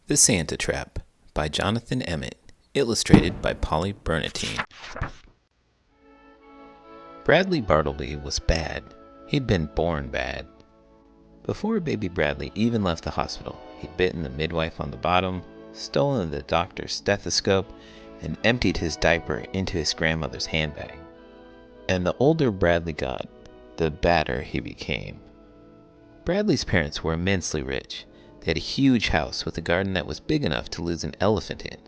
The Santa Trap by Jonathan Emmett, illustrated by Polly Bernatine. Bradley Bartleby was bad. He'd been born bad. Before baby Bradley even left the hospital, he'd bitten the midwife on the bottom, stolen the doctor's stethoscope, and emptied his diaper into his grandmother's handbag. And the older Bradley got, the badder he became. Bradley's parents were immensely rich. They had a huge house with a garden that was big enough to lose an elephant in.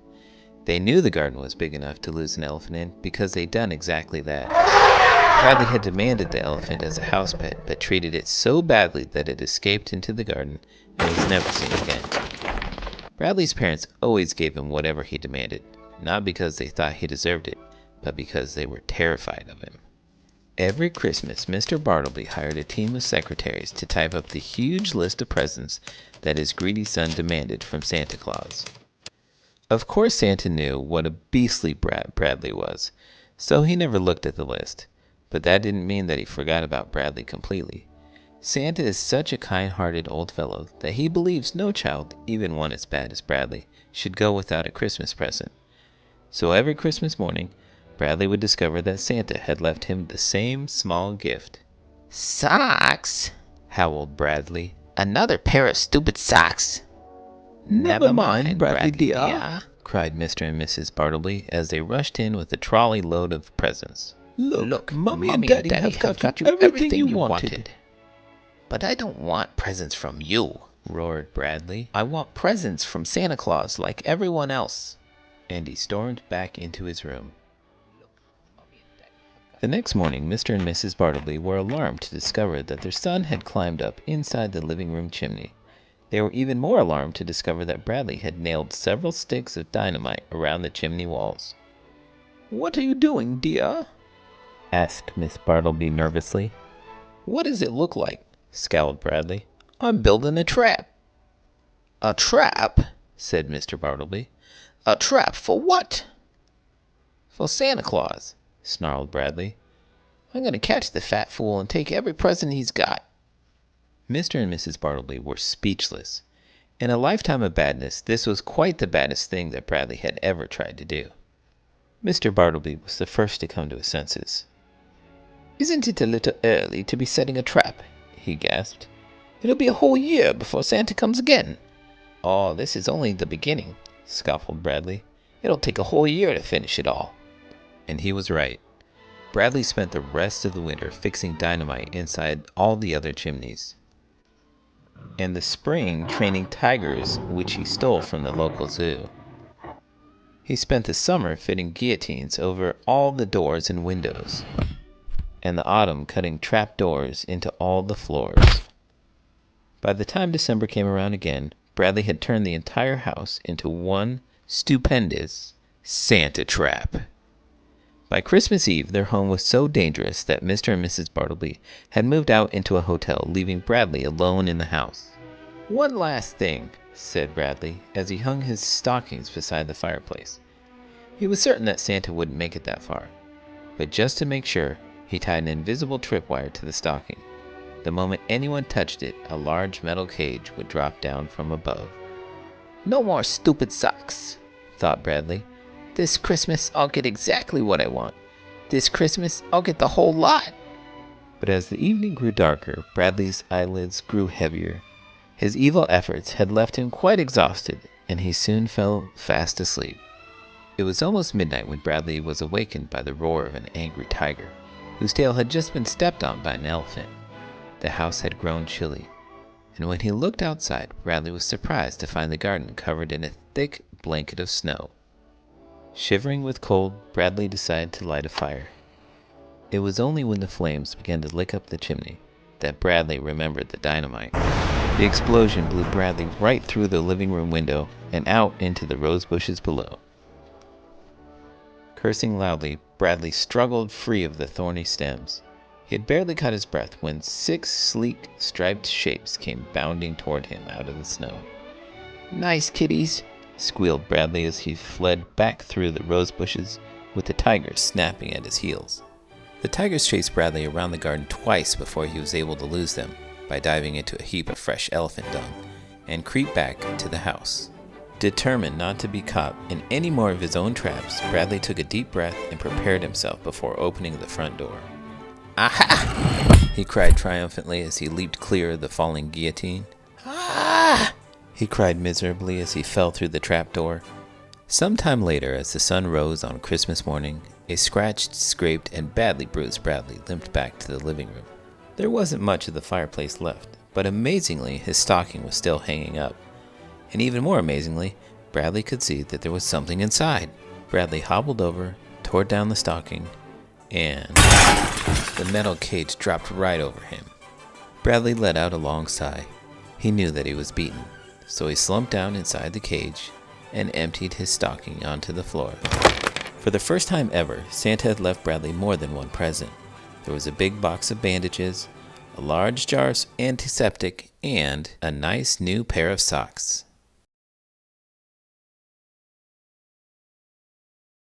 They knew the garden was big enough to lose an elephant in because they'd done exactly that. Bradley had demanded the elephant as a house pet, but treated it so badly that it escaped into the garden and was never seen again. Bradley's parents always gave him whatever he demanded, not because they thought he deserved it, but because they were terrified of him. Every Christmas, Mr. Bartleby hired a team of secretaries to type up the huge list of presents that his greedy son demanded from Santa Claus. Of course, Santa knew what a beastly brat Bradley was, so he never looked at the list. But that didn't mean that he forgot about Bradley completely. Santa is such a kind-hearted old fellow that he believes no child, even one as bad as Bradley, should go without a Christmas present. So every Christmas morning, Bradley would discover that Santa had left him the same small gift. "Socks!" howled Bradley. "Another pair of stupid socks!" Never mind, Bradley dear, cried Mr. and Mrs. Bartleby as they rushed in with a trolley load of presents. Look, Mommy and Daddy have got you everything you wanted. But I don't want presents from you, roared Bradley, I want presents from Santa Claus like everyone else. and he stormed back into his room. The next morning, Mr. and Mrs. Bartleby were alarmed to discover that their son had climbed up inside the living room chimney. They were even more alarmed to discover that Bradley had nailed several sticks of dynamite around the chimney walls. "What are you doing, dear?" asked Miss Bartleby nervously. What does it look like? Scowled Bradley. I'm building a trap. A trap? Said Mr. Bartleby. A trap for what? For Santa Claus, snarled Bradley. I'm going to catch the fat fool and take every present he's got. Mr. and Mrs. Bartleby were speechless. In a lifetime of badness, this was quite the baddest thing that Bradley had ever tried to do. Mr. Bartleby was the first to come to his senses. "Isn't it a little early to be setting a trap?" he gasped. "It'll be a whole year before Santa comes again." "Oh, this is only the beginning," scoffed Bradley. "It'll take a whole year to finish it all." And he was right. Bradley spent the rest of the winter fixing dynamite inside all the other chimneys, and the spring training tigers which he stole from the local zoo. He spent the summer fitting guillotines over all the doors and windows, and the autumn cutting trap doors into all the floors. By the time December came around again, Bradley had turned the entire house into one stupendous Santa trap. By Christmas Eve, their home was so dangerous that Mr. and Mrs. Bartleby had moved out into a hotel, leaving Bradley alone in the house. "One last thing," said Bradley, as he hung his stockings beside the fireplace. He was certain that Santa wouldn't make it that far, but just to make sure, he tied an invisible tripwire to the stocking. The moment anyone touched it, a large metal cage would drop down from above. "No more stupid socks," thought Bradley. "This Christmas I'll get exactly what I want. This Christmas I'll get the whole lot." But as the evening grew darker, Bradley's eyelids grew heavier. His evil efforts had left him quite exhausted, and he soon fell fast asleep. It was almost midnight when Bradley was awakened by the roar of an angry tiger, whose tail had just been stepped on by an elephant. The house had grown chilly, and when he looked outside, Bradley was surprised to find the garden covered in a thick blanket of snow. Shivering with cold, Bradley decided to light a fire. It was only when the flames began to lick up the chimney that Bradley remembered the dynamite. The explosion blew Bradley right through the living room window and out into the rose bushes below. Cursing loudly, Bradley struggled free of the thorny stems. He had barely caught his breath when 6 sleek, striped shapes came bounding toward him out of the snow. "Nice kitties," squealed Bradley as he fled back through the rose bushes, with the tigers snapping at his heels. The tigers chased Bradley around the garden twice before he was able to lose them by diving into a heap of fresh elephant dung and creep back to the house. Determined not to be caught in any more of his own traps, Bradley took a deep breath and prepared himself before opening the front door. Aha! He cried triumphantly as he leaped clear of the falling guillotine. Ah! He cried miserably as he fell through the trapdoor. Some time later, as the sun rose on Christmas morning, a scratched, scraped, and badly bruised Bradley limped back to the living room. There wasn't much of the fireplace left, but amazingly, his stocking was still hanging up. And even more amazingly, Bradley could see that there was something inside. Bradley hobbled over, tore down the stocking, and the metal cage dropped right over him. Bradley let out a long sigh. He knew that he was beaten, so he slumped down inside the cage and emptied his stocking onto the floor. For the first time ever, Santa had left Bradley more than one present. There was a big box of bandages, a large jar of antiseptic, and a nice new pair of socks.